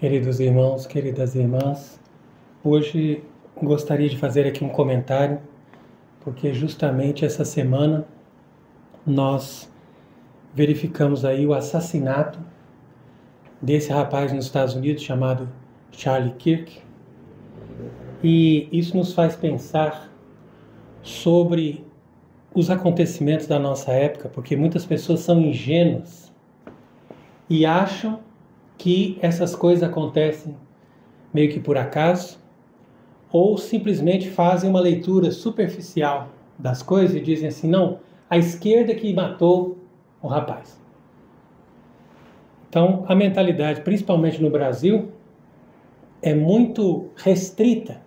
Queridos irmãos, queridas irmãs, hoje gostaria de fazer aqui um comentário, porque justamente essa semana nós verificamos aí o assassinato desse rapaz nos Estados Unidos chamado Charlie Kirk, e isso nos faz pensar sobre os acontecimentos da nossa época, porque muitas pessoas são ingênuas e acham que essas coisas acontecem meio que por acaso, ou simplesmente fazem uma leitura superficial das coisas e dizem assim, não, a esquerda que matou o rapaz. Então, a mentalidade, principalmente no Brasil, é muito restrita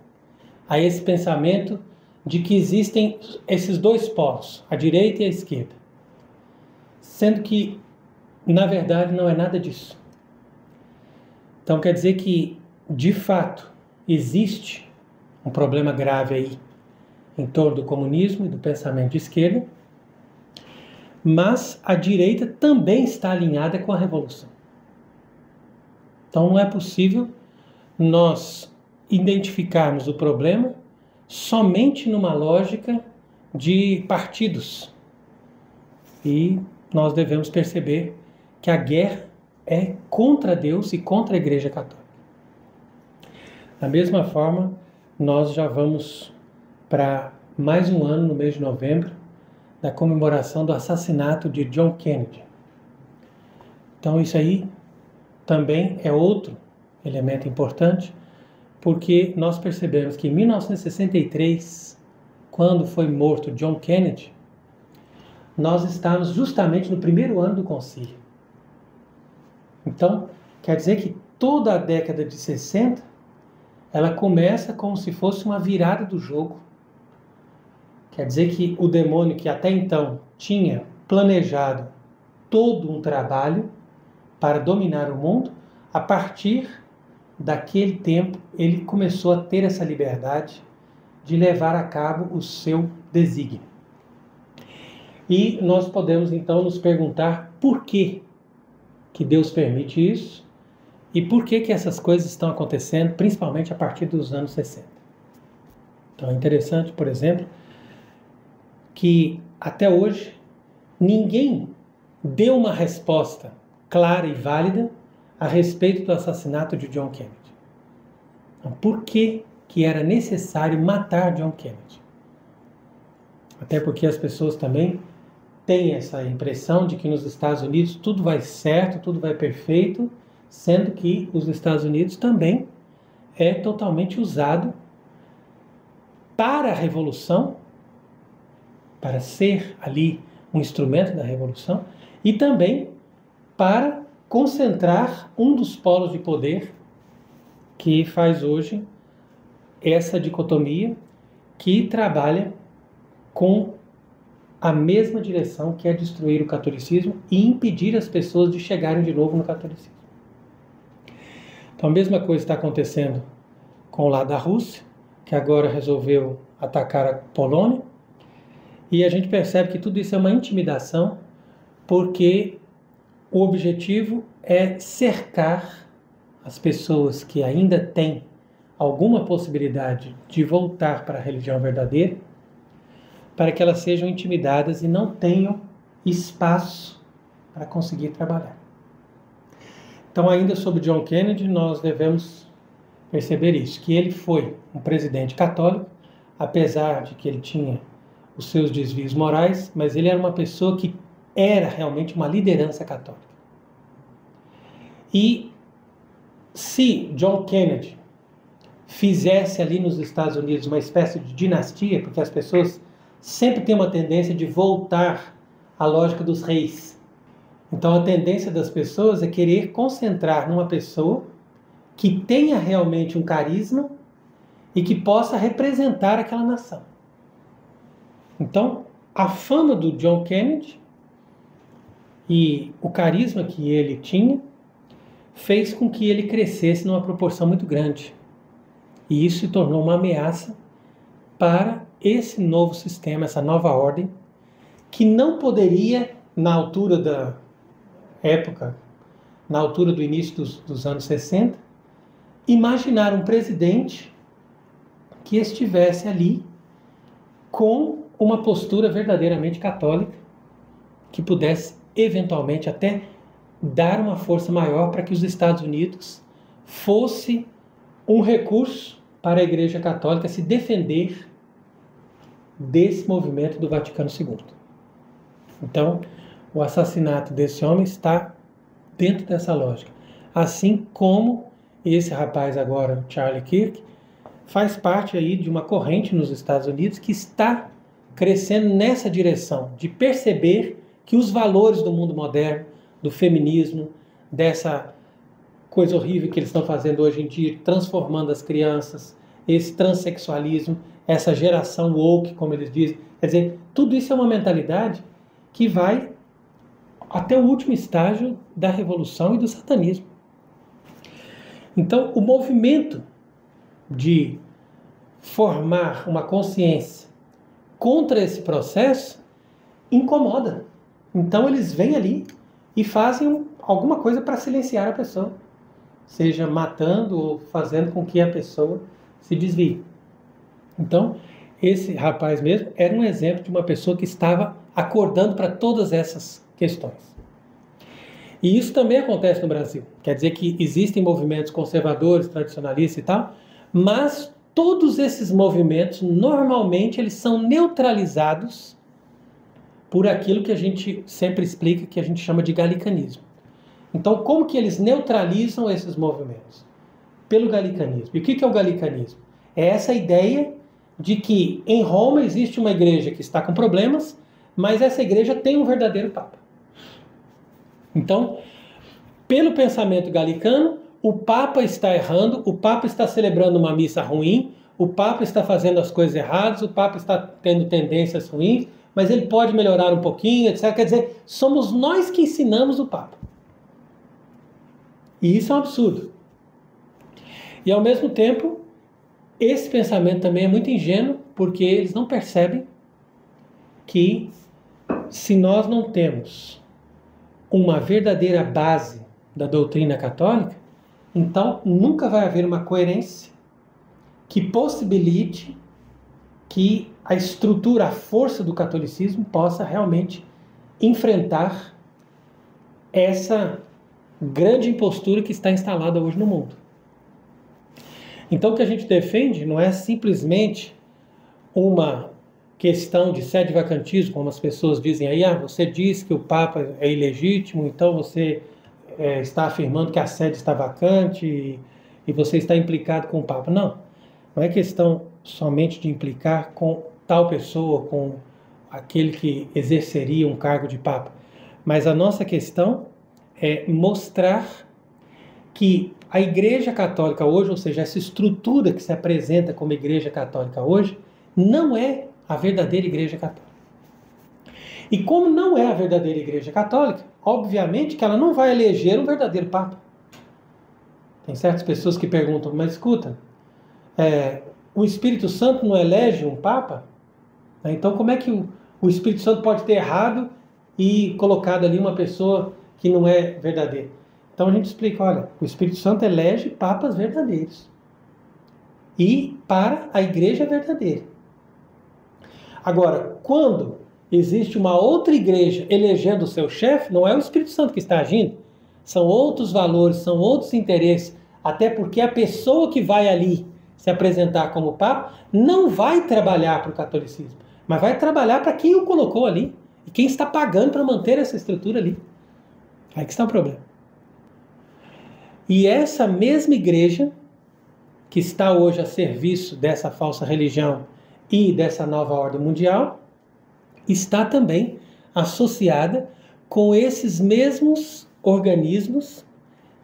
a esse pensamento de que existem esses dois polos, a direita e a esquerda. Sendo que, na verdade, não é nada disso. Então, quer dizer que, de fato, existe um problema grave aí em torno do comunismo e do pensamento de esquerda, mas a direita também está alinhada com a revolução. Então, não é possível nós identificarmos o problema somente numa lógica de partidos. E nós devemos perceber que a guerra é contra Deus e contra a Igreja Católica. Da mesma forma, nós já vamos para mais um ano, no mês de novembro, da comemoração do assassinato de John Kennedy. Então isso aí também é outro elemento importante, porque nós percebemos que em 1963, quando foi morto John Kennedy, nós estávamos justamente no primeiro ano do concílio. Então, quer dizer que toda a década de 60, ela começa como se fosse uma virada do jogo. Quer dizer que o demônio que até então tinha planejado todo um trabalho para dominar o mundo, a partir daquele tempo ele começou a ter essa liberdade de levar a cabo o seu desígnio. E nós podemos então nos perguntar por que Deus permite isso e por que essas coisas estão acontecendo, principalmente a partir dos anos 60. Então é interessante, por exemplo, que até hoje ninguém deu uma resposta clara e válida a respeito do assassinato de John Kennedy. Então, por que era necessário matar John Kennedy? Até porque as pessoas também têm essa impressão de que nos Estados Unidos tudo vai certo, tudo vai perfeito, sendo que os Estados Unidos também é totalmente usado para a revolução, para ser ali um instrumento da revolução, e também para concentrar um dos polos de poder que faz hoje essa dicotomia, que trabalha com a mesma direção, que é destruir o catolicismo e impedir as pessoas de chegarem de novo no catolicismo. Então a mesma coisa está acontecendo com o lado da Rússia, que agora resolveu atacar a Polônia, e a gente percebe que tudo isso é uma intimidação, porque o objetivo é cercar as pessoas que ainda têm alguma possibilidade de voltar para a religião verdadeira, para que elas sejam intimidadas e não tenham espaço para conseguir trabalhar. Então, ainda sobre John Kennedy, nós devemos perceber isso, que ele foi um presidente católico, apesar de que ele tinha os seus desvios morais, mas ele era uma pessoa que era realmente uma liderança católica. E se John Kennedy fizesse ali nos Estados Unidos uma espécie de dinastia, porque as pessoas sempre têm uma tendência de voltar à lógica dos reis. Então a tendência das pessoas é querer concentrar numa pessoa que tenha realmente um carisma e que possa representar aquela nação. Então, a fama do John Kennedy e o carisma que ele tinha fez com que ele crescesse numa proporção muito grande. E isso se tornou uma ameaça para esse novo sistema, essa nova ordem, que não poderia, na altura da época, na altura do início dos anos 60, imaginar um presidente que estivesse ali com uma postura verdadeiramente católica, que pudesse eventualmente até dar uma força maior para que os Estados Unidos fosse um recurso para a Igreja Católica se defender desse movimento do Vaticano II. Então, o assassinato desse homem está dentro dessa lógica. Assim como esse rapaz agora, Charlie Kirk, faz parte aí de uma corrente nos Estados Unidos que está crescendo nessa direção, de perceber que os valores do mundo moderno, do feminismo, dessa coisa horrível que eles estão fazendo hoje em dia, transformando as crianças, esse transexualismo, essa geração woke, como eles dizem, quer dizer, tudo isso é uma mentalidade que vai até o último estágio da revolução e do satanismo. Então, o movimento de formar uma consciência contra esse processo incomoda. Então, eles vêm ali e fazem alguma coisa para silenciar a pessoa, seja matando ou fazendo com que a pessoa se desvie. Então, esse rapaz mesmo era um exemplo de uma pessoa que estava acordando para todas essas questões. E isso também acontece no Brasil. Quer dizer que existem movimentos conservadores, tradicionalistas e tal, mas todos esses movimentos, normalmente, eles são neutralizados por aquilo que a gente sempre explica, que a gente chama de galicanismo. Então, como que eles neutralizam esses movimentos? Pelo galicanismo. E o que é o galicanismo? É essa ideia de que em Roma existe uma igreja que está com problemas, mas essa igreja tem um verdadeiro Papa. Então, pelo pensamento galicano, o Papa está errando, o Papa está celebrando uma missa ruim, o Papa está fazendo as coisas erradas, o Papa está tendo tendências ruins, mas ele pode melhorar um pouquinho, etc. Quer dizer, somos nós que ensinamos o Papa. E isso é um absurdo. E ao mesmo tempo, esse pensamento também é muito ingênuo, porque eles não percebem que se nós não temos uma verdadeira base da doutrina católica, então nunca vai haver uma coerência que possibilite que a estrutura, a força do catolicismo possa realmente enfrentar essa grande impostura que está instalada hoje no mundo. Então o que a gente defende não é simplesmente uma questão de sede vacantismo, como as pessoas dizem aí, você diz que o Papa é ilegítimo, então você está afirmando que a sede está vacante e você está implicado com o Papa. Não é questão somente de implicar com tal pessoa, com aquele que exerceria um cargo de Papa, mas a nossa questão é mostrar que a Igreja Católica hoje, ou seja, essa estrutura que se apresenta como Igreja Católica hoje, não é a verdadeira Igreja Católica. E como não é a verdadeira Igreja Católica, obviamente que ela não vai eleger um verdadeiro Papa. Tem certas pessoas que perguntam, mas escuta, o Espírito Santo não elege um Papa? Então como é que o Espírito Santo pode ter errado e colocado ali uma pessoa que não é verdadeira? Então a gente explica, olha, o Espírito Santo elege papas verdadeiros. E para a igreja verdadeira. Agora, quando existe uma outra igreja elegendo o seu chefe, não é o Espírito Santo que está agindo, são outros valores, são outros interesses, até porque a pessoa que vai ali se apresentar como Papa não vai trabalhar para o catolicismo, mas vai trabalhar para quem o colocou ali e quem está pagando para manter essa estrutura ali. Aí que está o problema. E essa mesma igreja que está hoje a serviço dessa falsa religião e dessa nova ordem mundial, está também associada com esses mesmos organismos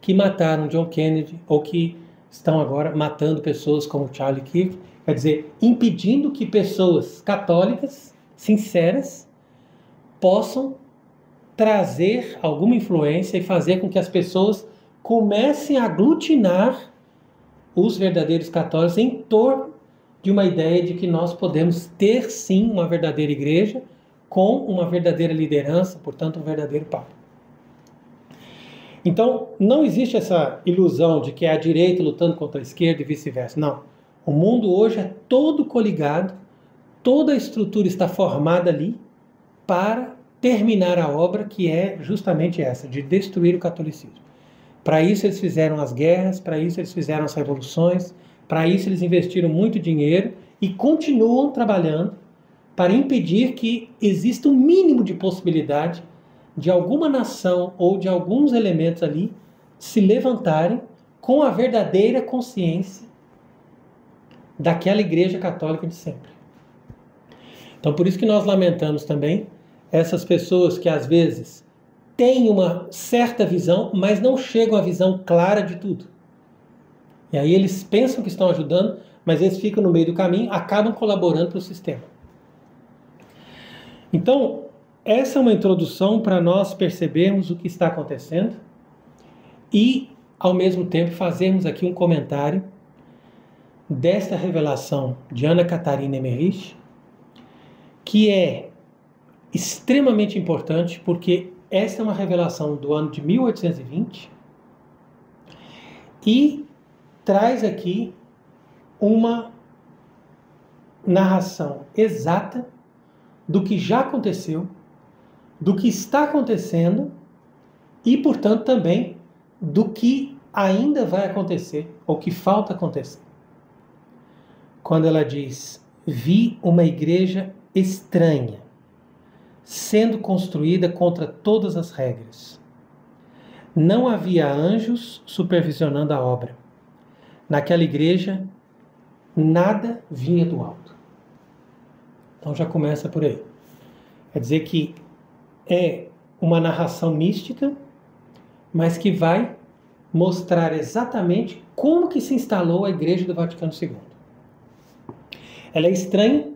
que mataram John Kennedy ou que estão agora matando pessoas como Charlie Kirk, quer dizer, impedindo que pessoas católicas, sinceras, possam trazer alguma influência e fazer com que as pessoas comecem a aglutinar os verdadeiros católicos em torno de uma ideia de que nós podemos ter sim uma verdadeira igreja com uma verdadeira liderança, portanto um verdadeiro Papa. Então, não existe essa ilusão de que é a direita lutando contra a esquerda e vice-versa. Não. O mundo hoje é todo coligado, toda a estrutura está formada ali para terminar a obra, que é justamente essa, de destruir o catolicismo. Para isso eles fizeram as guerras, para isso eles fizeram as revoluções, para isso eles investiram muito dinheiro e continuam trabalhando para impedir que exista um mínimo de possibilidade de alguma nação ou de alguns elementos ali se levantarem com a verdadeira consciência daquela Igreja Católica de sempre. Então, por isso que nós lamentamos também essas pessoas que às vezes têm uma certa visão, mas não chegam à visão clara de tudo. E aí eles pensam que estão ajudando, mas eles ficam no meio do caminho, acabam colaborando para o sistema. Então, essa é uma introdução para nós percebermos o que está acontecendo e, ao mesmo tempo, fazermos aqui um comentário desta revelação de Ana Catarina Emmerich, que é extremamente importante porque essa é uma revelação do ano de 1820 e traz aqui uma narração exata do que já aconteceu, do que está acontecendo e, portanto, também do que ainda vai acontecer ou que falta acontecer. Quando ela diz: vi uma igreja estranha, sendo construída contra todas as regras. Não havia anjos supervisionando a obra. Naquela igreja, nada vinha do alto. Então já começa por aí. Quer dizer que é uma narração mística, mas que vai mostrar exatamente como que se instalou a Igreja do Vaticano II. Ela é estranha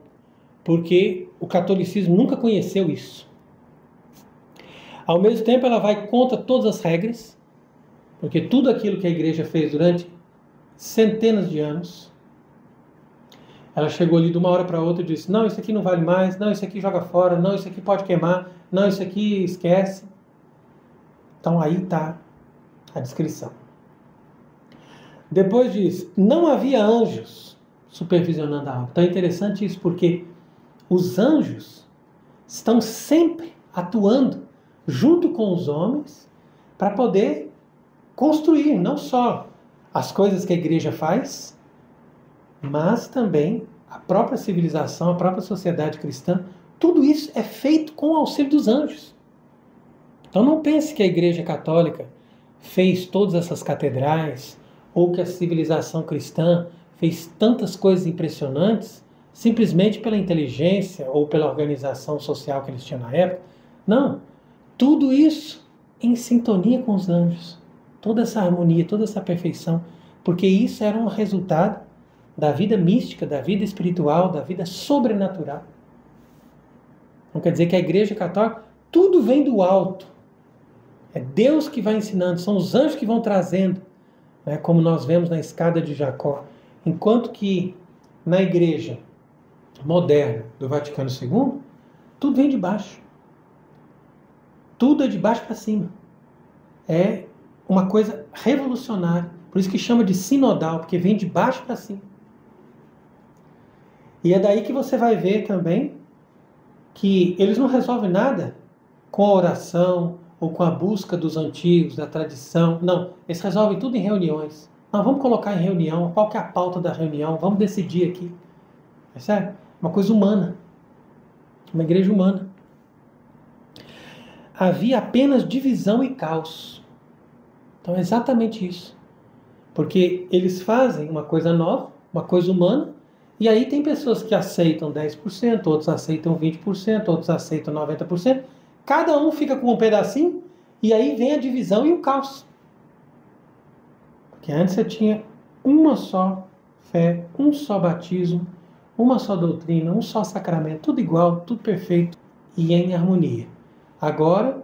porque o catolicismo nunca conheceu isso. Ao mesmo tempo, ela vai contra todas as regras, porque tudo aquilo que a Igreja fez durante centenas de anos, ela chegou ali de uma hora para outra e disse: não, isso aqui não vale mais, não, isso aqui joga fora, não, isso aqui pode queimar, não, isso aqui esquece. Então aí está a descrição. Depois diz: não havia anjos supervisionando a obra. Então é interessante isso, porque os anjos estão sempre atuando junto com os homens para poder construir não só as coisas que a igreja faz, mas também a própria civilização, a própria sociedade cristã. Tudo isso é feito com o auxílio dos anjos. Então não pense que a Igreja Católica fez todas essas catedrais ou que a civilização cristã fez tantas coisas impressionantes simplesmente pela inteligência ou pela organização social que eles tinham na época. Não. Tudo isso em sintonia com os anjos. Toda essa harmonia, toda essa perfeição. Porque isso era um resultado da vida mística, da vida espiritual, da vida sobrenatural. Não quer dizer que a Igreja Católica, tudo vem do alto. É Deus que vai ensinando, são os anjos que vão trazendo, né, como nós vemos na escada de Jacó. Enquanto que na Igreja moderna do Vaticano II, tudo vem de baixo. Tudo é de baixo para cima. É uma coisa revolucionária. Por isso que chama de sinodal, porque vem de baixo para cima. E é daí que você vai ver também que eles não resolvem nada com a oração ou com a busca dos antigos, da tradição. Não, eles resolvem tudo em reuniões. Não, vamos colocar em reunião, qual que é a pauta da reunião, vamos decidir aqui. Percebe? Uma coisa humana. Uma igreja humana. Havia apenas divisão e caos. Então é exatamente isso. Porque eles fazem uma coisa nova, uma coisa humana, e aí tem pessoas que aceitam 10%, outros aceitam 20%, outros aceitam 90%. Cada um fica com um pedacinho, e aí vem a divisão e o caos. Porque antes você tinha uma só fé, um só batismo, uma só doutrina, um só sacramento, tudo igual, tudo perfeito e em harmonia. Agora,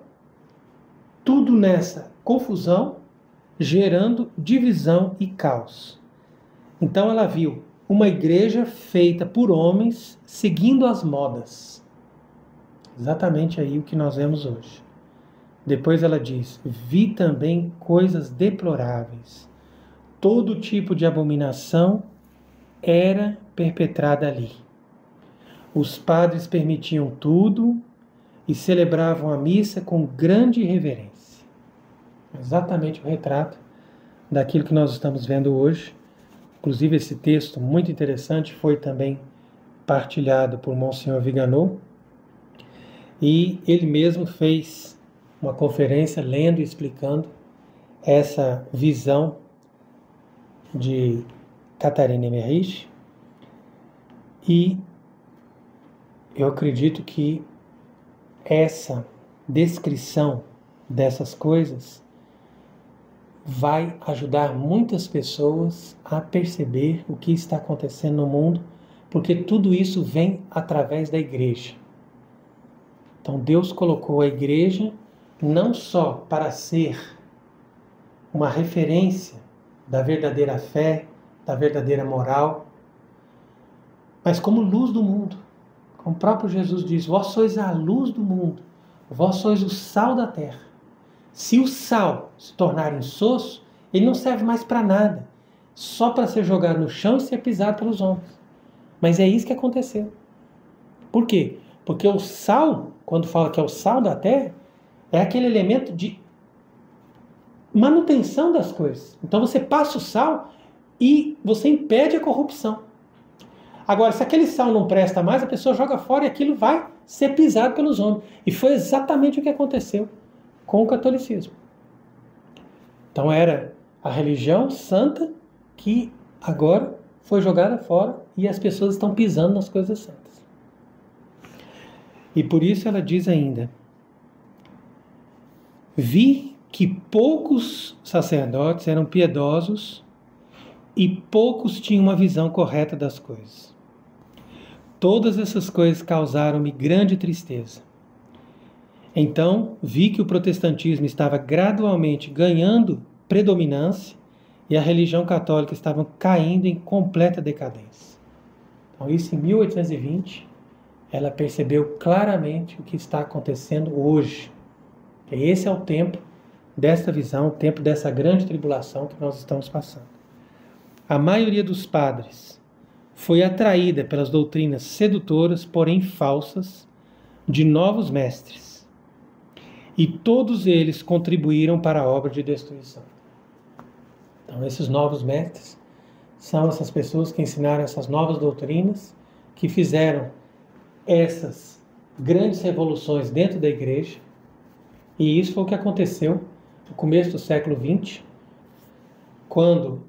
tudo nessa confusão, gerando divisão e caos. Então ela viu uma igreja feita por homens seguindo as modas. Exatamente aí o que nós vemos hoje. Depois ela diz: vi também coisas deploráveis. Todo tipo de abominação era perpetrada ali. Os padres permitiam tudo e celebravam a missa com grande reverência. Exatamente o retrato daquilo que nós estamos vendo hoje. Inclusive, esse texto muito interessante foi também partilhado por Monsenhor Viganò, e ele mesmo fez uma conferência lendo e explicando essa visão de Catarina Emmerich, e eu acredito que essa descrição dessas coisas vai ajudar muitas pessoas a perceber o que está acontecendo no mundo, porque tudo isso vem através da igreja. Então Deus colocou a igreja não só para ser uma referência da verdadeira fé, da verdadeira moral, mas como luz do mundo. Como o próprio Jesus diz: vós sois a luz do mundo, vós sois o sal da terra. Se o sal se tornar insosso, ele não serve mais para nada, só para ser jogado no chão e ser pisado pelos homens. Mas é isso que aconteceu. Por quê? Porque o sal, quando fala que é o sal da terra, é aquele elemento de manutenção das coisas. Então você passa o sal e você impede a corrupção. Agora, se aquele sal não presta mais, a pessoa joga fora e aquilo vai ser pisado pelos homens. E foi exatamente o que aconteceu com o catolicismo. Então era a religião santa que agora foi jogada fora e as pessoas estão pisando nas coisas santas. E por isso ela diz ainda: vi que poucos sacerdotes eram piedosos e poucos tinham uma visão correta das coisas. Todas essas coisas causaram-me grande tristeza. Então vi que o protestantismo estava gradualmente ganhando predominância e a religião católica estava caindo em completa decadência. Então isso em 1820, ela percebeu claramente o que está acontecendo hoje. E esse é o tempo dessa visão, o tempo dessa grande tribulação que nós estamos passando. A maioria dos padres foi atraída pelas doutrinas sedutoras, porém falsas, de novos mestres. E todos eles contribuíram para a obra de destruição. Então, esses novos mestres são essas pessoas que ensinaram essas novas doutrinas, que fizeram essas grandes revoluções dentro da igreja. E isso foi o que aconteceu no começo do século XX, quando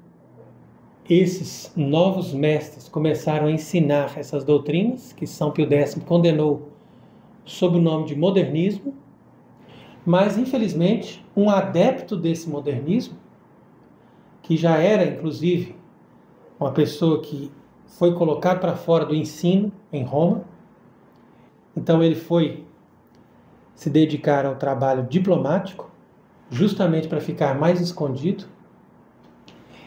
esses novos mestres começaram a ensinar essas doutrinas, que São Pio X condenou sob o nome de modernismo, mas, infelizmente, um adepto desse modernismo, que já era, inclusive, uma pessoa que foi colocado para fora do ensino em Roma, então ele foi se dedicar ao trabalho diplomático, justamente para ficar mais escondido,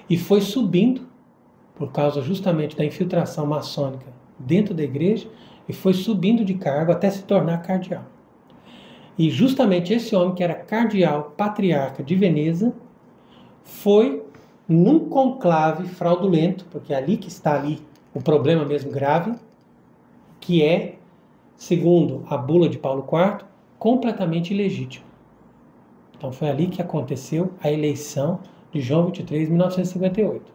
e foi subindo, por causa justamente da infiltração maçônica dentro da igreja, e foi subindo de cargo até se tornar cardeal. E justamente esse homem, que era cardeal patriarca de Veneza, foi num conclave fraudulento, porque é ali que está ali o problema mesmo grave, que é, segundo a bula de Paulo IV, completamente ilegítimo. Então foi ali que aconteceu a eleição de João XXIII em 1958.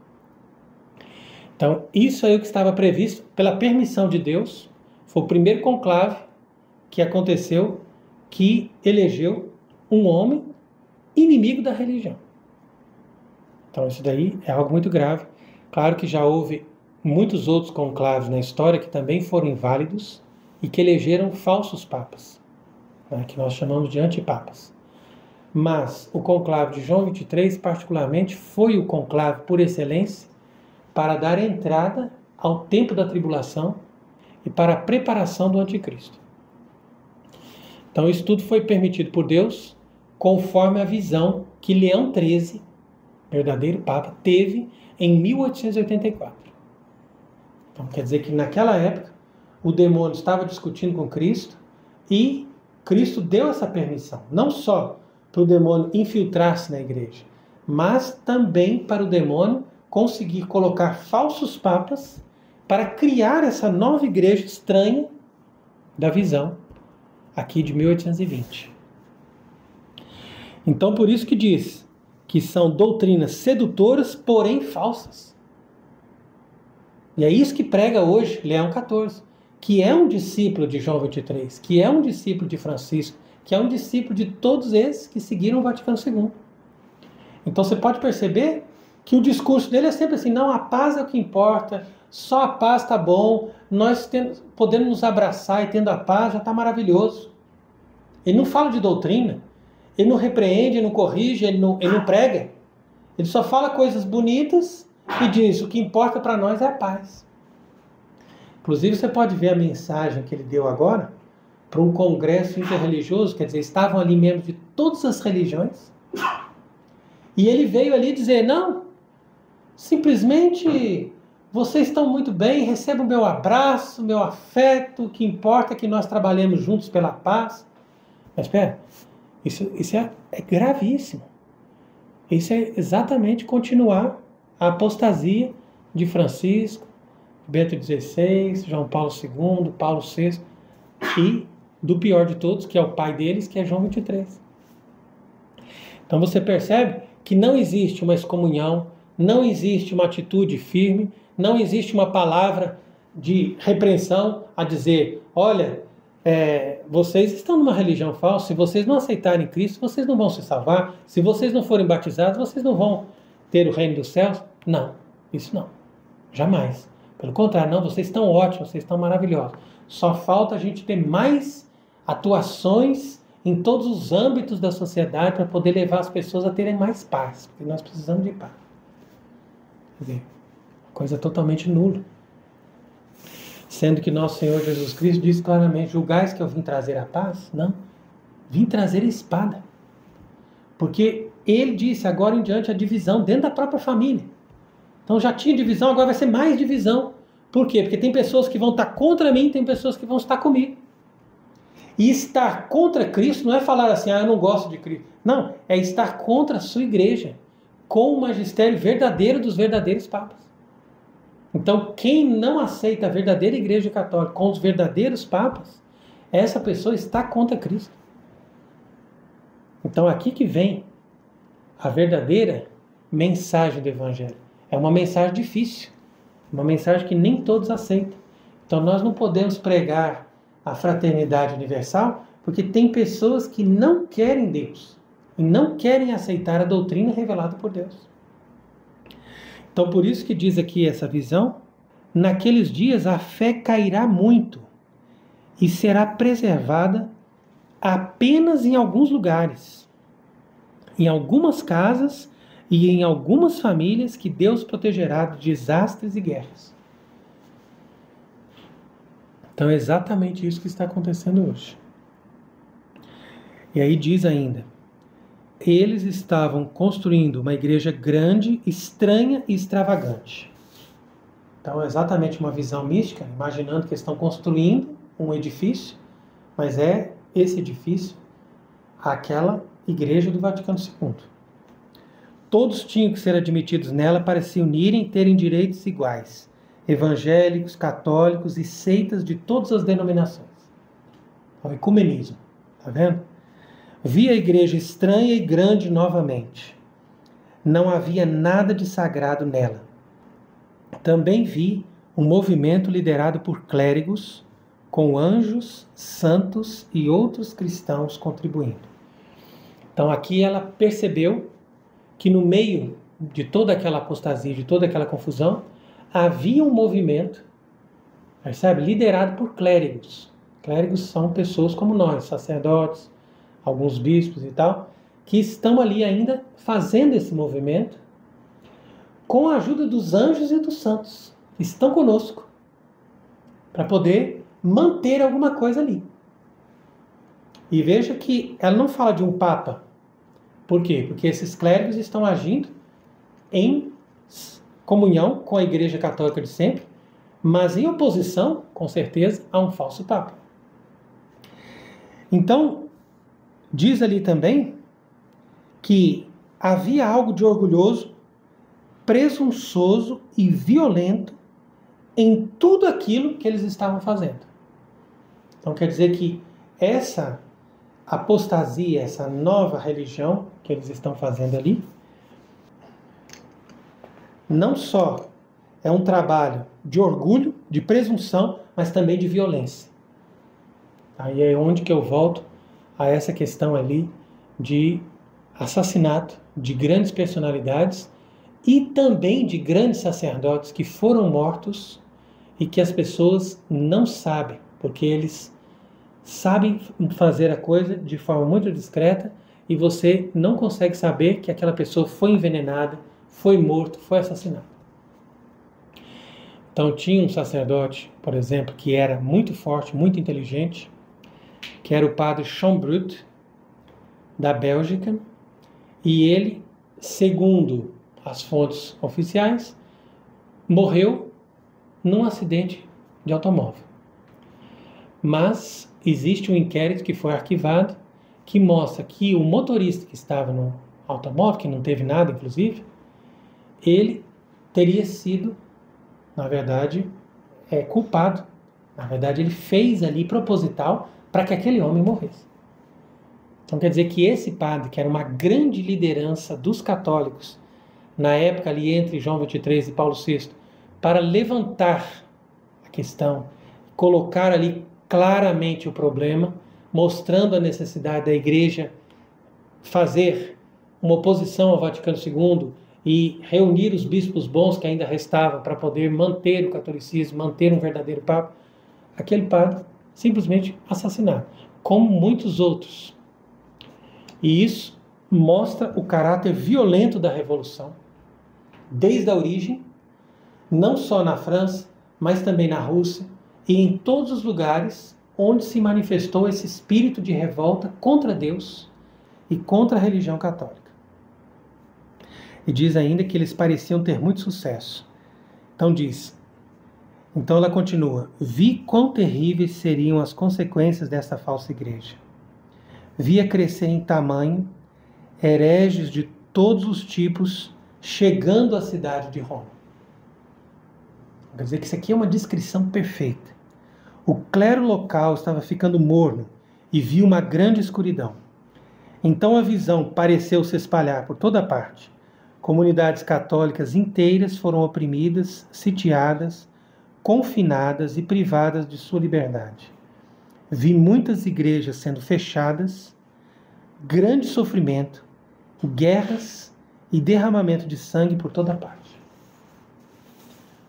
Então isso aí que estava previsto pela permissão de Deus, foi o primeiro conclave que aconteceu, que elegeu um homem inimigo da religião. Então isso daí é algo muito grave. Claro que já houve muitos outros conclaves na história que também foram inválidos e que elegeram falsos papas, né, que nós chamamos de antipapas. Mas o conclave de João XXIII, particularmente, foi o conclave por excelência para dar entrada ao tempo da tribulação e para a preparação do anticristo. Então isso tudo foi permitido por Deus, conforme a visão que Leão XIII, verdadeiro Papa, teve em 1884. Então quer dizer que naquela época o demônio estava discutindo com Cristo e Cristo deu essa permissão, não só para o demônio infiltrar-se na igreja, mas também para o demônio conseguir colocar falsos papas para criar essa nova igreja estranha da visão aqui de 1820. Então, por isso que diz que são doutrinas sedutoras, porém falsas. E é isso que prega hoje Leão XIV, que é um discípulo de João 23, que é um discípulo de Francisco, que é um discípulo de todos esses que seguiram o Vaticano II. Então você pode perceber que o discurso dele é sempre assim, não, a paz é o que importa, só a paz está bom, nós podemos nos abraçar e tendo a paz já está maravilhoso. Ele não fala de doutrina, ele não repreende, ele não corrige, ele não prega. Ele só fala coisas bonitas e diz, o que importa para nós é a paz. Inclusive você pode ver a mensagem que ele deu agora para um congresso interreligioso, quer dizer, estavam ali membros de todas as religiões, e ele veio ali dizer, não, simplesmente vocês estão muito bem, recebam meu abraço, meu afeto, o que importa é que nós trabalhemos juntos pela paz. Mas espera, isso é gravíssimo. Isso é exatamente continuar a apostasia de Francisco, Bento XVI, João Paulo II, Paulo VI e do pior de todos, que é o pai deles, que é João 23. Então você percebe que não existe uma excomunhão, não existe uma atitude firme, não existe uma palavra de repreensão a dizer, olha, vocês estão numa religião falsa, se vocês não aceitarem Cristo, vocês não vão se salvar, se vocês não forem batizados, vocês não vão ter o reino dos céus. Não, isso não, jamais. Pelo contrário, não, vocês estão ótimos, vocês estão maravilhosos. Só falta a gente ter mais atuações em todos os âmbitos da sociedade para poder levar as pessoas a terem mais paz, porque nós precisamos de paz. Quer dizer, coisa totalmente nula. Sendo que nosso Senhor Jesus Cristo diz claramente, julgais que eu vim trazer a paz? Não, vim trazer a espada. Porque ele disse, agora em diante, a divisão dentro da própria família. Então já tinha divisão, agora vai ser mais divisão. Por quê? Porque tem pessoas que vão estar contra mim, tem pessoas que vão estar comigo. E estar contra Cristo não é falar assim, eu não gosto de Cristo. Não, é estar contra a sua igreja, com o magistério verdadeiro dos verdadeiros papas. Então, quem não aceita a verdadeira igreja católica com os verdadeiros papas, essa pessoa está contra Cristo. Então, aqui que vem a verdadeira mensagem do Evangelho. É uma mensagem difícil, uma mensagem que nem todos aceitam. Então, nós não podemos pregar a fraternidade universal, porque tem pessoas que não querem Deus e não querem aceitar a doutrina revelada por Deus. Então, por isso que diz aqui essa visão, naqueles dias a fé cairá muito e será preservada apenas em alguns lugares, em algumas casas e em algumas famílias que Deus protegerá de desastres e guerras. Então é exatamente isso que está acontecendo hoje. E aí diz ainda, eles estavam construindo uma igreja grande, estranha e extravagante. Então é exatamente uma visão mística, imaginando que estão construindo um edifício, mas é esse edifício, aquela igreja do Vaticano II. Todos tinham que ser admitidos nela para se unirem e terem direitos iguais. Evangélicos, católicos e seitas de todas as denominações. O ecumenismo, tá vendo? Vi a igreja estranha e grande novamente. Não havia nada de sagrado nela. Também vi um movimento liderado por clérigos, com anjos, santos e outros cristãos contribuindo. Então aqui ela percebeu que no meio de toda aquela apostasia, de toda aquela confusão, havia um movimento, percebe? Liderado por clérigos. Clérigos são pessoas como nós, sacerdotes, alguns bispos e tal, que estão ali ainda fazendo esse movimento com a ajuda dos anjos e dos santos. Estão conosco para poder manter alguma coisa ali. E veja que ela não fala de um papa. Por quê? Porque esses clérigos estão agindo em comunhão com a Igreja Católica de sempre, mas em oposição, com certeza, a um falso papa. Então, diz ali também que havia algo de orgulhoso, presunçoso e violento em tudo aquilo que eles estavam fazendo. Então quer dizer que essa apostasia, essa nova religião que eles estão fazendo ali, não só é um trabalho de orgulho, de presunção, mas também de violência. Aí é onde que eu volto a essa questão ali de assassinato de grandes personalidades e também de grandes sacerdotes que foram mortos e que as pessoas não sabem, porque eles sabem fazer a coisa de forma muito discreta e você não consegue saber que aquela pessoa foi envenenada, foi morto, foi assassinado. Então tinha um sacerdote, por exemplo, que era muito forte, muito inteligente, que era o padre Chambrut, da Bélgica, e ele, segundo as fontes oficiais, morreu num acidente de automóvel. Mas existe um inquérito que foi arquivado que mostra que o motorista que estava no automóvel, que não teve nada, inclusive, ele teria sido, na verdade, culpado. Na verdade, ele fez ali proposital para que aquele homem morresse. Então quer dizer que esse padre, que era uma grande liderança dos católicos, na época ali entre João XXIII e Paulo VI, para levantar a questão, colocar ali claramente o problema, mostrando a necessidade da Igreja fazer uma oposição ao Vaticano II e reunir os bispos bons que ainda restavam para poder manter o catolicismo, manter um verdadeiro papa, aquele padre simplesmente assassinado, como muitos outros. E isso mostra o caráter violento da Revolução, desde a origem, não só na França, mas também na Rússia e em todos os lugares onde se manifestou esse espírito de revolta contra Deus e contra a religião católica. E diz ainda que eles pareciam ter muito sucesso. Então ela continua: vi quão terríveis seriam as consequências dessa falsa igreja. Via crescer em tamanho hereges de todos os tipos chegando à cidade de Roma. Quer dizer que isso aqui é uma descrição perfeita. O clero local estava ficando morno e viu uma grande escuridão. Então a visão pareceu se espalhar por toda parte. Comunidades católicas inteiras foram oprimidas, sitiadas, confinadas e privadas de sua liberdade. Vi muitas igrejas sendo fechadas, grande sofrimento, guerras e derramamento de sangue por toda parte.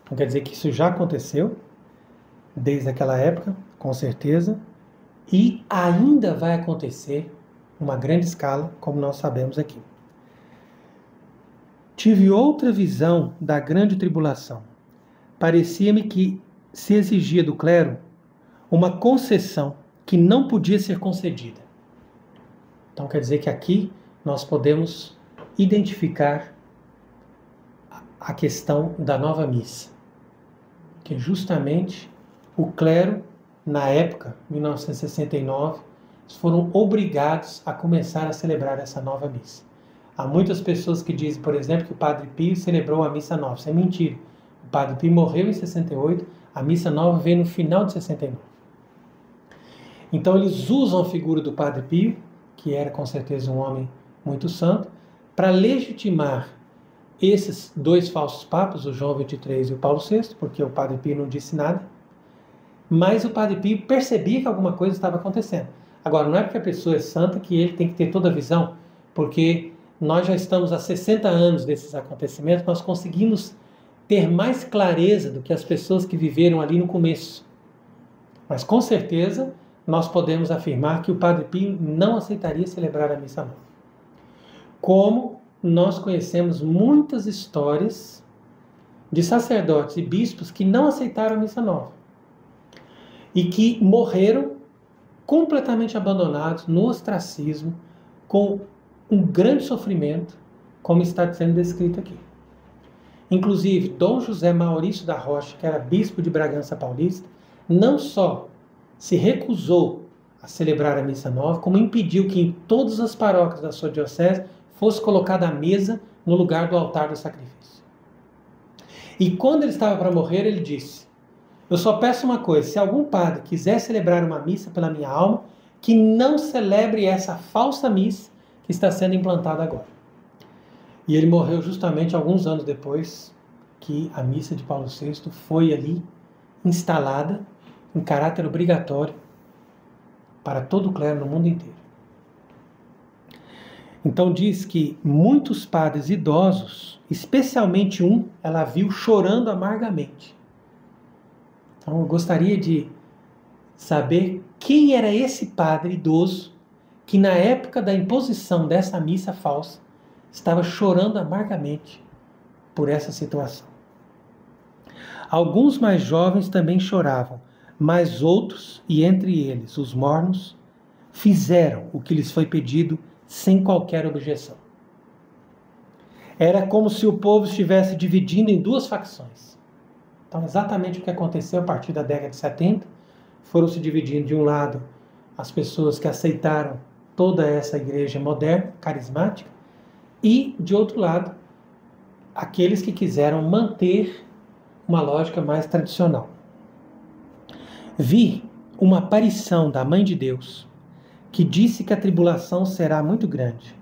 Então quer dizer que isso já aconteceu desde aquela época, com certeza, e ainda vai acontecer uma grande escala, como nós sabemos aqui. Tive outra visão da grande tribulação. Parecia-me que se exigia do clero uma concessão que não podia ser concedida. Então quer dizer que aqui nós podemos identificar a questão da nova missa, que justamente o clero, na época, 1969, foram obrigados a começar a celebrar essa nova missa. Há muitas pessoas que dizem, por exemplo, que o Padre Pio celebrou a missa nova. Isso é mentira. O Padre Pio morreu em 68, a missa nova veio no final de 69. Então eles usam a figura do Padre Pio, que era com certeza um homem muito santo, para legitimar esses dois falsos papas, o João XXIII e o Paulo VI, porque o Padre Pio não disse nada, mas o Padre Pio percebia que alguma coisa estava acontecendo. Agora, não é porque a pessoa é santa que ele tem que ter toda a visão, porque nós já estamos há 60 anos desses acontecimentos, nós conseguimos ter mais clareza do que as pessoas que viveram ali no começo. Mas com certeza nós podemos afirmar que o Padre Pio não aceitaria celebrar a missa nova. Como nós conhecemos muitas histórias de sacerdotes e bispos que não aceitaram a missa nova e que morreram completamente abandonados no ostracismo, com um grande sofrimento, como está sendo descrito aqui. Inclusive, Dom José Maurício da Rocha, que era bispo de Bragança Paulista, não só se recusou a celebrar a missa nova, como impediu que em todas as paróquias da sua diocese fosse colocada a mesa no lugar do altar do sacrifício. E quando ele estava para morrer, ele disse: eu só peço uma coisa, se algum padre quiser celebrar uma missa pela minha alma, que não celebre essa falsa missa que está sendo implantada agora. E ele morreu justamente alguns anos depois que a missa de Paulo VI foi ali instalada em caráter obrigatório para todo o clero no mundo inteiro. Então diz que muitos padres idosos, especialmente um, ela viu chorando amargamente. Então eu gostaria de saber quem era esse padre idoso que na época da imposição dessa missa falsa estava chorando amargamente por essa situação. Alguns mais jovens também choravam, mas outros, e entre eles os mornos, fizeram o que lhes foi pedido sem qualquer objeção. Era como se o povo estivesse dividindo em duas facções. Então, exatamente o que aconteceu a partir da década de 70, foram se dividindo de um lado as pessoas que aceitaram toda essa igreja moderna, carismática, e, de outro lado, aqueles que quiseram manter uma lógica mais tradicional. Vi uma aparição da Mãe de Deus que disse que a tribulação será muito grande.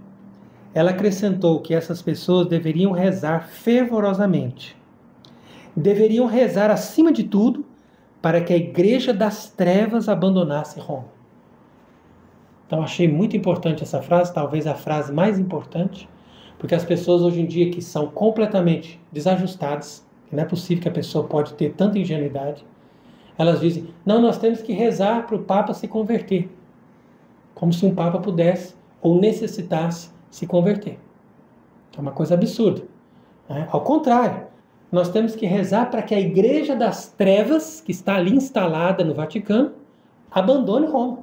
Ela acrescentou que essas pessoas deveriam rezar fervorosamente. Deveriam rezar acima de tudo para que a igreja das trevas abandonasse Roma. Então achei muito importante essa frase, talvez a frase mais importante, porque as pessoas hoje em dia que são completamente desajustadas, que não é possível que a pessoa pode ter tanta ingenuidade, elas dizem, não, nós temos que rezar para o Papa se converter. Como se um Papa pudesse ou necessitasse se converter. É uma coisa absurda. Né? Ao contrário, nós temos que rezar para que a Igreja das Trevas, que está ali instalada no Vaticano, abandone Roma.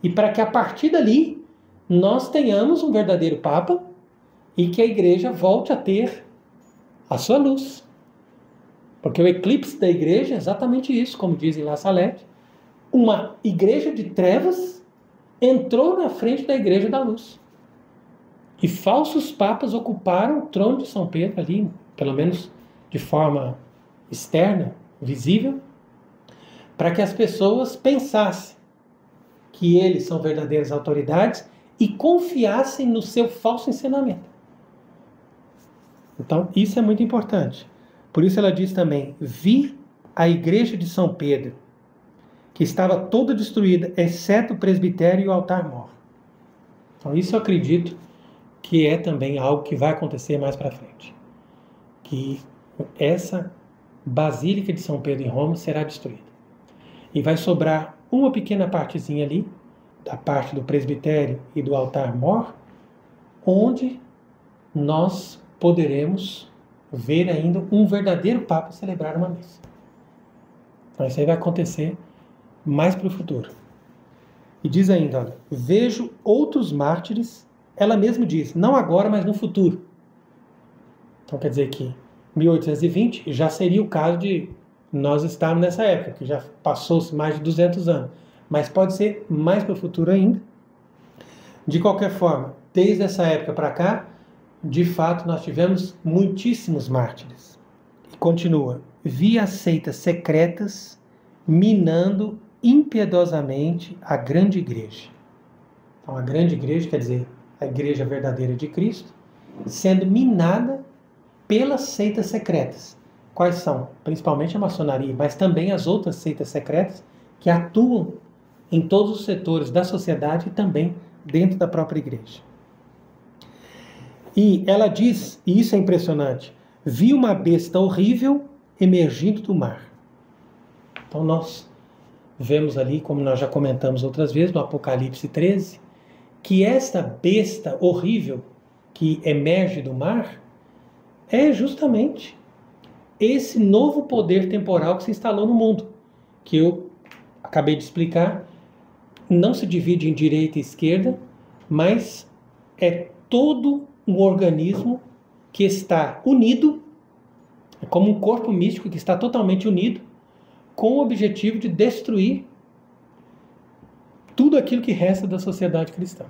E para que a partir dali nós tenhamos um verdadeiro Papa e que a Igreja volte a ter a sua luz. Porque o eclipse da Igreja é exatamente isso, como diz em La Salette. Uma igreja de trevas entrou na frente da igreja da luz. E falsos papas ocuparam o trono de São Pedro ali, pelo menos de forma externa, visível, para que as pessoas pensassem que eles são verdadeiras autoridades e confiassem no seu falso ensinamento. Então, isso é muito importante. Por isso ela diz também, vi a igreja de São Pedro, que estava toda destruída, exceto o presbitério e o altar-mor. Então isso eu acredito que é também algo que vai acontecer mais para frente. Que essa Basílica de São Pedro em Roma será destruída. E vai sobrar uma pequena partezinha ali, da parte do presbitério e do altar-mor, onde nós poderemos ver ainda um verdadeiro Papa celebrar uma missa. Então isso aí vai acontecer mais para o futuro. E diz ainda, olha, vejo outros mártires, ela mesma diz, não agora, mas no futuro. Então quer dizer que 1820 já seria o caso de nós estarmos nessa época, que já passou-se mais de 200 anos. Mas pode ser mais para o futuro ainda. De qualquer forma, desde essa época para cá, de fato nós tivemos muitíssimos mártires. E continua, vi as seitas secretas minando impiedosamente a grande igreja. Então a grande igreja, quer dizer, a igreja verdadeira de Cristo, sendo minada pelas seitas secretas. Quais são? Principalmente a maçonaria, mas também as outras seitas secretas que atuam em todos os setores da sociedade e também dentro da própria igreja. E ela diz, e isso é impressionante, vi uma besta horrível emergindo do mar. Então nós vemos ali, como nós já comentamos outras vezes, no Apocalipse 13, que esta besta horrível que emerge do mar é justamente esse novo poder temporal que se instalou no mundo, que eu acabei de explicar, não se divide em direita e esquerda, mas é todo um organismo que está unido, é como um corpo místico que está totalmente unido, com o objetivo de destruir tudo aquilo que resta da sociedade cristã.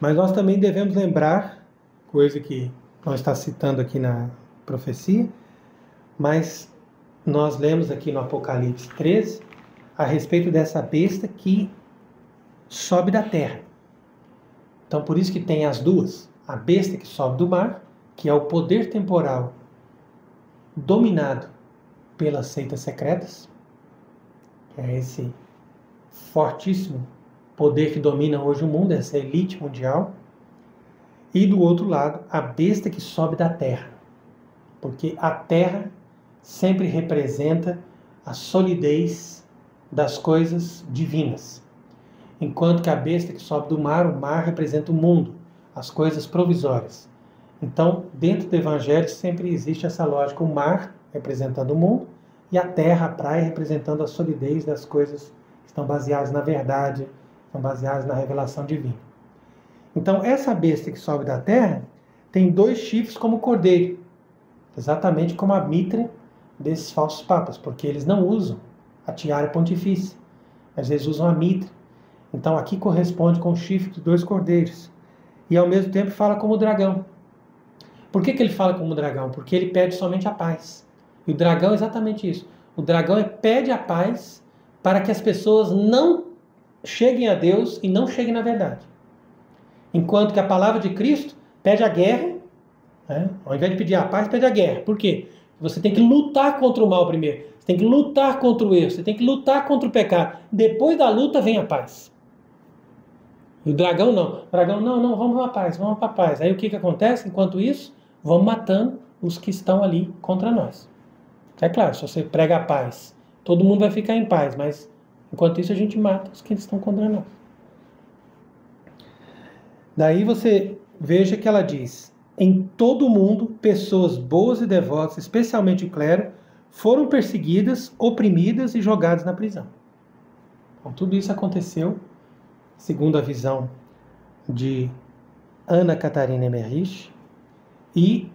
Mas nós também devemos lembrar, coisa que não está citando aqui na profecia, mas nós lemos aqui no Apocalipse 13 a respeito dessa besta que sobe da terra. Então por isso que tem as duas, a besta que sobe do mar, que é o poder temporal dominado pelas seitas secretas, que é esse fortíssimo poder que domina hoje o mundo, essa elite mundial, e do outro lado, a besta que sobe da terra, porque a terra sempre representa a solidez das coisas divinas, enquanto que a besta que sobe do mar, o mar representa o mundo, as coisas provisórias. Então, dentro do Evangelho sempre existe essa lógica, o mar representando o mundo e a terra, a praia, representando a solidez das coisas que estão baseadas na verdade, estão baseadas na revelação divina. Então, essa besta que sobe da terra tem 2 chifres como cordeiro, exatamente como a mitra desses falsos papas, porque eles não usam a tiara pontifícia, mas eles usam a mitra. Então, aqui corresponde com o chifre de 2 cordeiros. E, ao mesmo tempo, fala como o dragão. Por que ele fala como o dragão? Porque ele pede somente a paz. E o dragão é exatamente isso. O dragão pede a paz para que as pessoas não cheguem a Deus e não cheguem na verdade. Enquanto que a palavra de Cristo pede a guerra, né? Ao invés de pedir a paz, pede a guerra. Por quê? Você tem que lutar contra o mal primeiro. Você tem que lutar contra o erro. Você tem que lutar contra o pecado. Depois da luta vem a paz. E o dragão não. O dragão, não, vamos para a paz, vamos para a paz. Aí o que acontece? Enquanto isso, vamos matando os que estão ali contra nós. É claro, se você prega a paz, todo mundo vai ficar em paz, mas enquanto isso a gente mata os que estão contra nós. Daí você veja que ela diz: em todo o mundo, pessoas boas e devotas, especialmente o clero, foram perseguidas, oprimidas e jogadas na prisão. Então, tudo isso aconteceu, segundo a visão de Ana Catarina Emmerich, e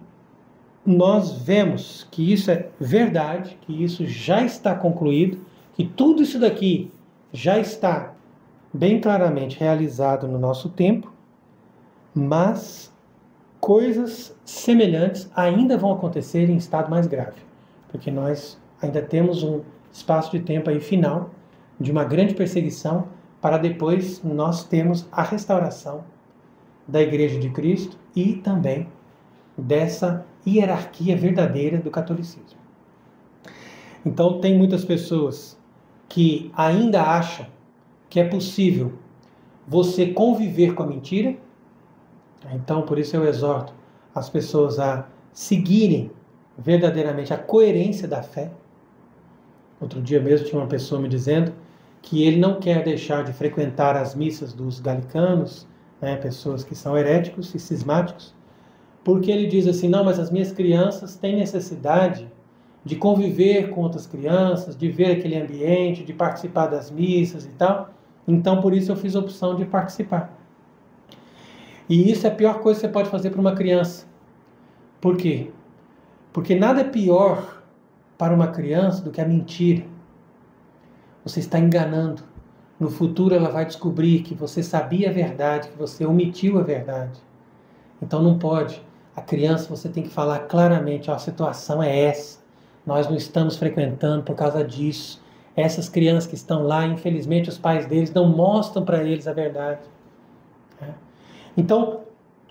nós vemos que isso é verdade, que isso já está concluído, que tudo isso daqui já está bem claramente realizado no nosso tempo, mas coisas semelhantes ainda vão acontecer em estado mais grave, porque nós ainda temos um espaço de tempo aí final de uma grande perseguição para depois nós termos a restauração da Igreja de Cristo e também dessa hierarquia verdadeira do catolicismo. Então tem muitas pessoas que ainda acham que é possível você conviver com a mentira. Então, por isso eu exorto as pessoas a seguirem verdadeiramente a coerência da fé. Outro dia mesmo tinha uma pessoa me dizendo que ele não quer deixar de frequentar as missas dos galicanos, né, pessoas que são heréticos e cismáticos, porque ele diz assim, não, mas as minhas crianças têm necessidade de conviver com outras crianças, de ver aquele ambiente, de participar das missas e tal, então por isso eu fiz a opção de participar. E isso é a pior coisa que você pode fazer para uma criança. Por quê? Porque nada é pior para uma criança do que a mentira. Você está enganando. No futuro ela vai descobrir que você sabia a verdade, que você omitiu a verdade. Então não pode. A criança você tem que falar claramente, ó, a situação é essa. Nós não estamos frequentando por causa disso. Essas crianças que estão lá, infelizmente os pais deles não mostram para eles a verdade. Então,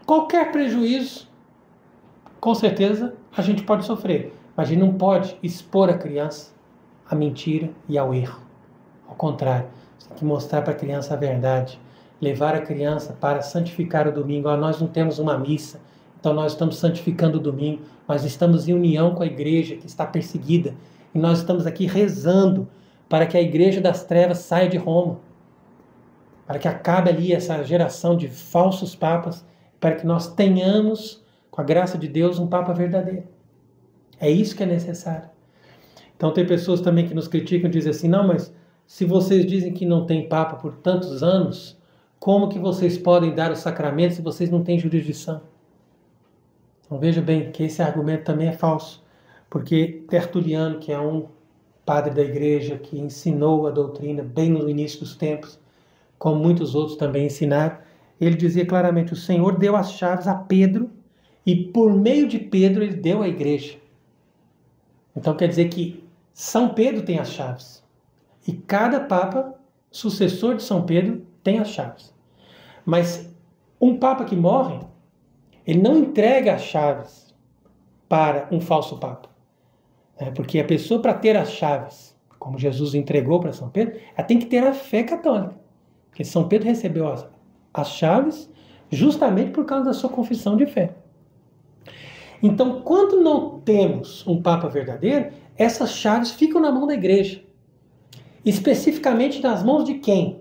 qualquer prejuízo, com certeza, a gente pode sofrer. Mas a gente não pode expor a criança à mentira e ao erro. Ao contrário, você tem que mostrar para a criança a verdade. Levar a criança para santificar o domingo. Nós não temos uma missa, então nós estamos santificando o domingo. Nós estamos em união com a igreja que está perseguida. E nós estamos aqui rezando para que a igreja das trevas saia de Roma. Para que acabe ali essa geração de falsos papas, para que nós tenhamos, com a graça de Deus, um papa verdadeiro. É isso que é necessário. Então tem pessoas também que nos criticam e dizem assim, não, mas se vocês dizem que não tem papa por tantos anos, como que vocês podem dar o sacramento se vocês não têm jurisdição? Então veja bem que esse argumento também é falso, porque Tertuliano, que é um padre da igreja que ensinou a doutrina bem no início dos tempos, como muitos outros também ensinaram, ele dizia claramente: o Senhor deu as chaves a Pedro e por meio de Pedro ele deu à igreja. Então quer dizer que São Pedro tem as chaves e cada papa sucessor de São Pedro tem as chaves. Mas um papa que morre, ele não entrega as chaves para um falso papa. Porque a pessoa, para ter as chaves, como Jesus entregou para São Pedro, ela tem que ter a fé católica. Porque São Pedro recebeu as chaves justamente por causa da sua confissão de fé. Então, quando não temos um papa verdadeiro, essas chaves ficam na mão da igreja. Especificamente nas mãos de quem?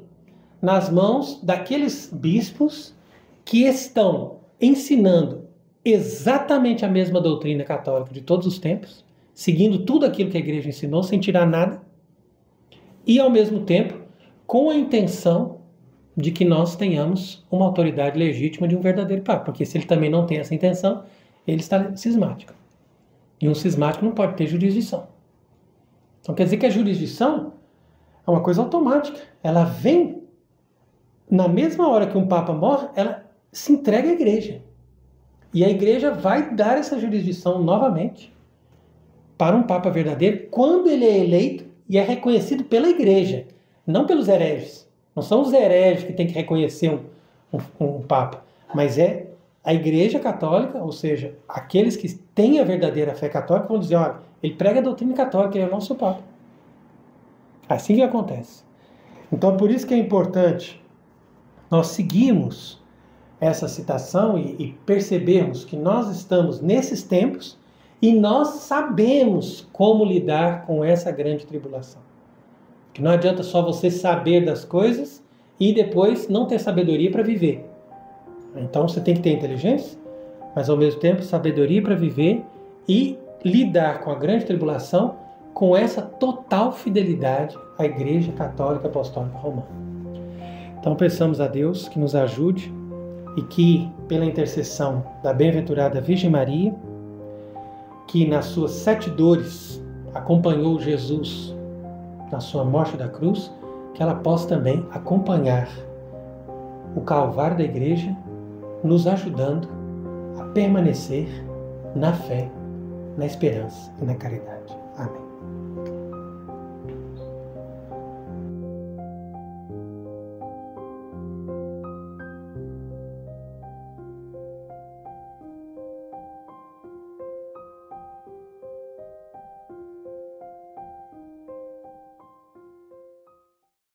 Nas mãos daqueles bispos que estão ensinando exatamente a mesma doutrina católica de todos os tempos, seguindo tudo aquilo que a igreja ensinou, sem tirar nada, e ao mesmo tempo com a intenção de que nós tenhamos uma autoridade legítima de um verdadeiro papa, porque se ele também não tem essa intenção, ele está cismático. E um cismático não pode ter jurisdição. Então quer dizer que a jurisdição é uma coisa automática. Ela vem na mesma hora que um papa morre, ela se entrega à igreja. E a igreja vai dar essa jurisdição novamente para um papa verdadeiro quando ele é eleito e é reconhecido pela igreja, não pelos hereges. Não são os hereges que têm que reconhecer um papa, mas é a igreja católica, ou seja, aqueles que têm a verdadeira fé católica vão dizer: olha, ele prega a doutrina católica, ele é o nosso papa. Assim que acontece. Então, por isso que é importante nós seguirmos essa citação e percebermos que nós estamos nesses tempos e nós sabemos como lidar com essa grande tribulação. Que não adianta só você saber das coisas e depois não ter sabedoria para viver. Então você tem que ter inteligência, mas ao mesmo tempo sabedoria para viver e lidar com a grande tribulação com essa total fidelidade à Igreja Católica Apostólica Romana. Então peçamos a Deus que nos ajude e que, pela intercessão da bem-aventurada Virgem Maria, que nas suas 7 dores acompanhou Jesus na sua morte da cruz, que ela possa também acompanhar o Calvário da Igreja, nos ajudando a permanecer na fé, na esperança e na caridade. Amém.